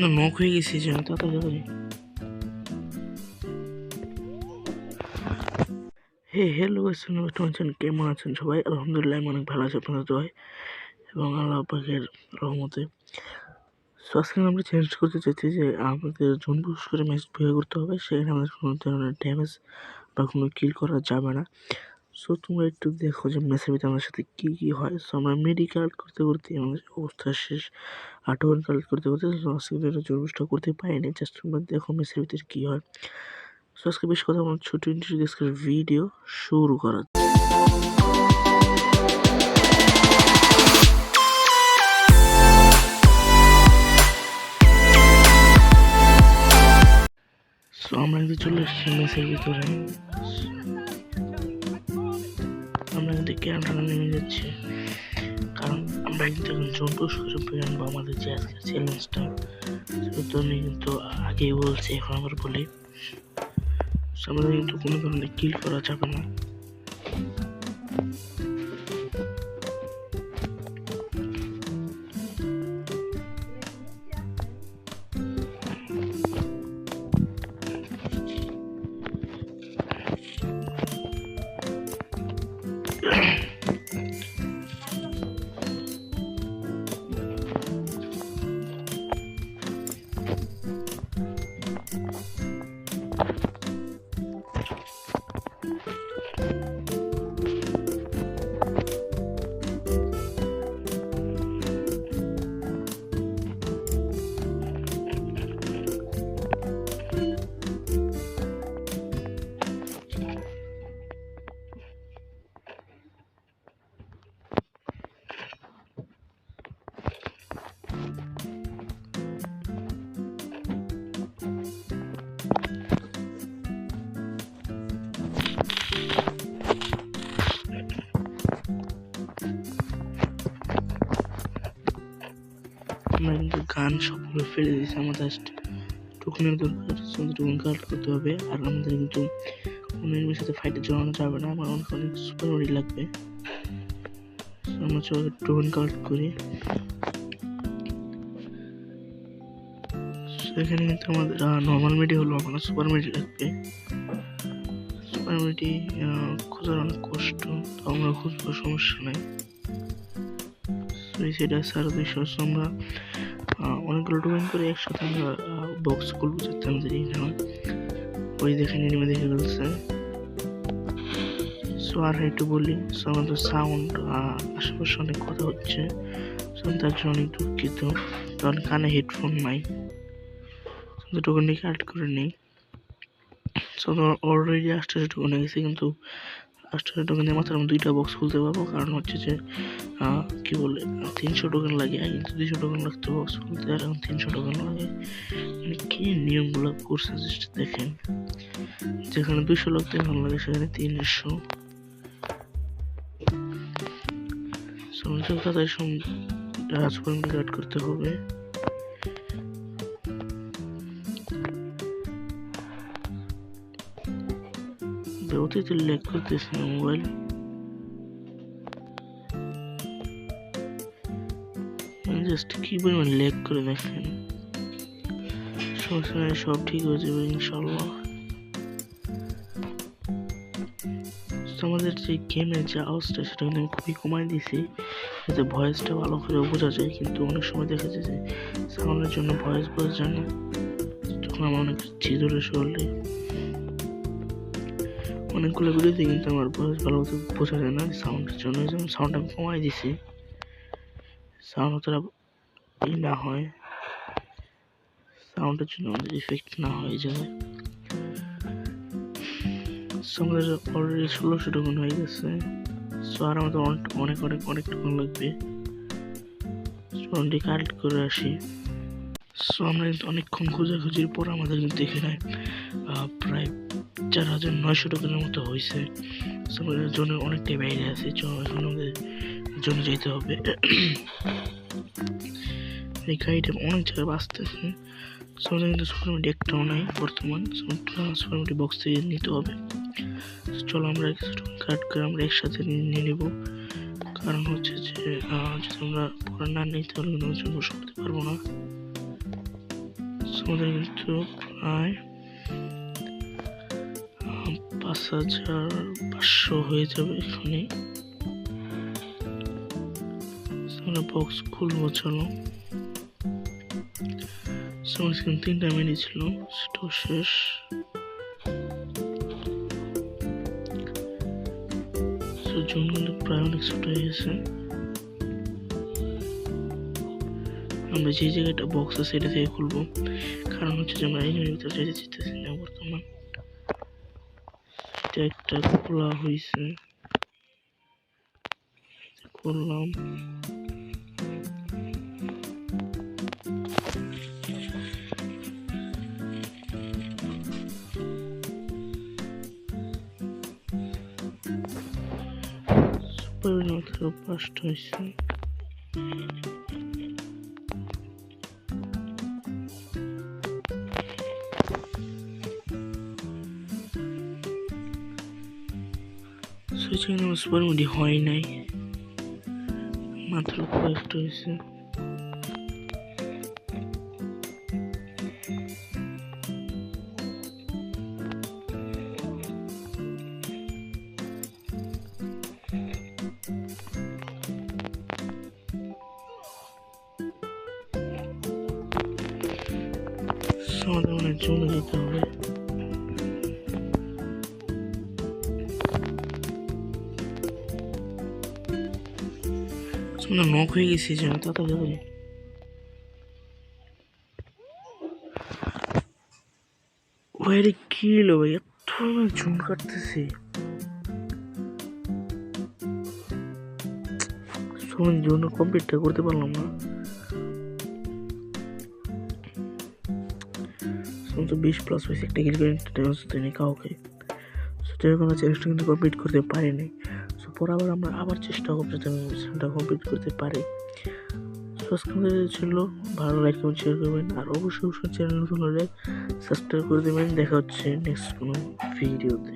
না নক হয়ে গেছি যে তাড়াতাড়ি। হ্যালো গাইস, কেমন আছেন সবাই? আলহামদুলিল্লাহ আমি অনেক ভালো আছি আপনাদের দোয়ায় এবং আল্লাহ পাকের রহমতে। সো আজকে আমরা চেঞ্জ করতে চাইছি যে আমাদের জোন পুশ করে ম্যাচ বিয়ে করতে হবে, সেখানে আমাদের কোনো ধরনের ড্যামেজ বা কোনো কিল করা যাবে না। সো তোমরা একটু দেখো যে ম্যাচের ভিতরে আমাদের সাথে কী কী হয়। সো আমরা মেডিকেল করতে করতে আমাদের অবস্থা শেষ, আটোয়ান কালেক্ট করতে করতে আজকে জোন পুশটা করতে পারিনি। জাস্ট তোমরা দেখো ম্যাচের ভিতরে কী হয়। সো আজকে বেশ কথা আমার ছোটো ইন্ট্রোডিউস করে ভিডিও শুরু করা। সো আমরা কিন্তু চলে এসেছি ম্যাচের ভিতরে। আমরা কিন্তু ক্যামেরা নেমে যাচ্ছি, কারণ আমরা কিন্তু এখন জোন পুশ করে আনবো আমাদের যে আজকের চ্যালেঞ্জটা। সেটা আমি কিন্তু আগেই বলছি, এখন আবার বলি। আমাদের কিন্তু কোনো ধরনের কিল করা যাবে না। আমরা কিন্তু গান সবগুলো ফেলে দিয়েছি, আমাদের টোকেনের দরকার, টোকেন কালেক্ট করতে হবে। আর আমাদের কিন্তু কোনো এনিমির সাথে ফাইটে জড়ানো যাবে না, আমার অনেক সুপার মেডি লাগবে। আমরা চলো টোকেন কালেক্ট করি। সেখানে কিন্তু আমাদের নর্মাল মেডি হলো, আমার সুপার মেডি লাগবে। সুপার মেডি খোঁজার অনেক কষ্ট, তো আমরা খুঁজবো, সমস্যা নাই। সেটা সার বিষয়। আমরা অনেকগুলো টোকেন করে একসাথে আমরা বক্স খুলবো, যাতে আমাদের ওই দেখে নেমে দেখে ফেলছে। সো আর একটু বলি, সো আমাদের সাউন্ড আশেপাশে অনেক কথা হচ্ছে, সো তার জন্য অনেক দুঃখিত, কারণ কানে হেডফোন নাই। টোকেনটি কালেক্ট করে নেই। সো অলরেডি 800 টোকেন হয়ে গেছে, কিন্তু 800 টোকেন দিয়ে মাত্র আমি 2টা বক্স খুলতে পারবো, কারণ হচ্ছে যে কি বলে 300 টোকেন লাগে, কিন্তু 200 টোকেন লাগতো বক্স খুলতে, আর এখন 300 টোকেন লাগে। মানে কি নিয়মগুলো করছে দেখেন, যেখানে 200 লাগতে এখন লাগে সেখানে 300। সমস্যা তাদের রাজপরিমাণ কাট করতে হবে। অতীত লেগ করতেছে না মোবাইল, জাস্ট কি পরিমাণ লেগ করে দেখেন। সমস্যা নেই, সব ঠিক হয়ে যাবে ইনশাল্লাহ। আমাদের যে গেমের যে আওয়াজটা, সেটা কিন্তু আমি খুবই কমাই দিয়েছি, যাতে ভয়েসটা ভালো করে বোঝা যায়। কিন্তু অনেক সময় দেখা যায় যে সাউন্ডের জন্য ভয়েস বোঝা যায় না, তখন আমার অনেক চিদরে চলে। অনেকগুলো ভিডিওতে কিন্তু আমার ভয়েস ভালো মতো বোঝা যায় না সাউন্ডের জন্য, যেমন সাউন্ড আমি কমাই দিছি, সাউন্ড অতটা না হয়, সাউন্ডের জন্য আমাদের ইফেক্ট না হয়ে যায়। আমাদের অলরেডি 1600 টোকেন হয়ে গেছে। সো আর আমাদের অনেক অনেক অনেক টোকেন লাগবে। টোকেনটি কালেক্ট করে আসি। সো আমরা কিন্তু অনেকক্ষণ খোঁজাখুঁজির পর আমাদের কিন্তু এখানে প্রায় 4900 টোকেনের মতো হয়েছে। সো আমাদের জন্য অনেকটাই বাইরে আছে, এখন আমাদের জন্য যেতে হবে। এই গাড়িটা অনেক জায়গায় বাঁচতেছে। সো আমাদের কিন্তু সুপার মেডি একটাও নাই বর্তমান, সুপার মেডি বক্স থেকে নিতে হবে। চলো আমরা কাট করে আমরা একসাথে নিয়ে নেব, কারণ হচ্ছে যে যদি আমরা পরে না নিই তাহলে জন্য করতে পারবো না। আমাদের কিন্তু প্রায় 5,500 হয়ে যাবে এখানে। আমরা বক্স খুলবো, চলো। আমার 3টা মিনিট ছিল, সেটাও শেষ। জুনগুলো প্রায় অনেক ছোট হয়ে গেছে। আমরা যে জায়গাটা বক্স আছে এটা থেকে খুলবো, কারণ হচ্ছে যে আমরা এই ভিতরে যেতে চাইতেছি না বর্তমান। এটা একটা খোলা হয়েছে, করলাম। সুপার মাত্র 5টা হয়েছে। সুপার মুডি হয় নাই, মাত্র কয়েকটা হয়েছে। আমাদের মনে চলে যেতে হবে। নক হয়ে গেছি যে তাড়াতাড়ি। বাইরে কি এলো ভাই, এত জুম কাটতেছে। সময় জন্য কমপ্লিটটা করতে পারলাম না। 20+ হয়েছে, একটা কিল করে কাউকে কোনো চেষ্টা কিন্তু কমপ্লিট করতে পারিনি। সো পরে আমরা আবার চেষ্টা করবো যাতে আমি মিশনটা কমপ্লিট করতে পারি। ছিল ভালো, লাইক কমেন্ট শেয়ার করবেন, আর অবশ্যই চ্যানেল নতুন হলে সাবস্ক্রাইব করে দেবেন। দেখা হচ্ছে নেক্সট কোনো ভিডিওতে।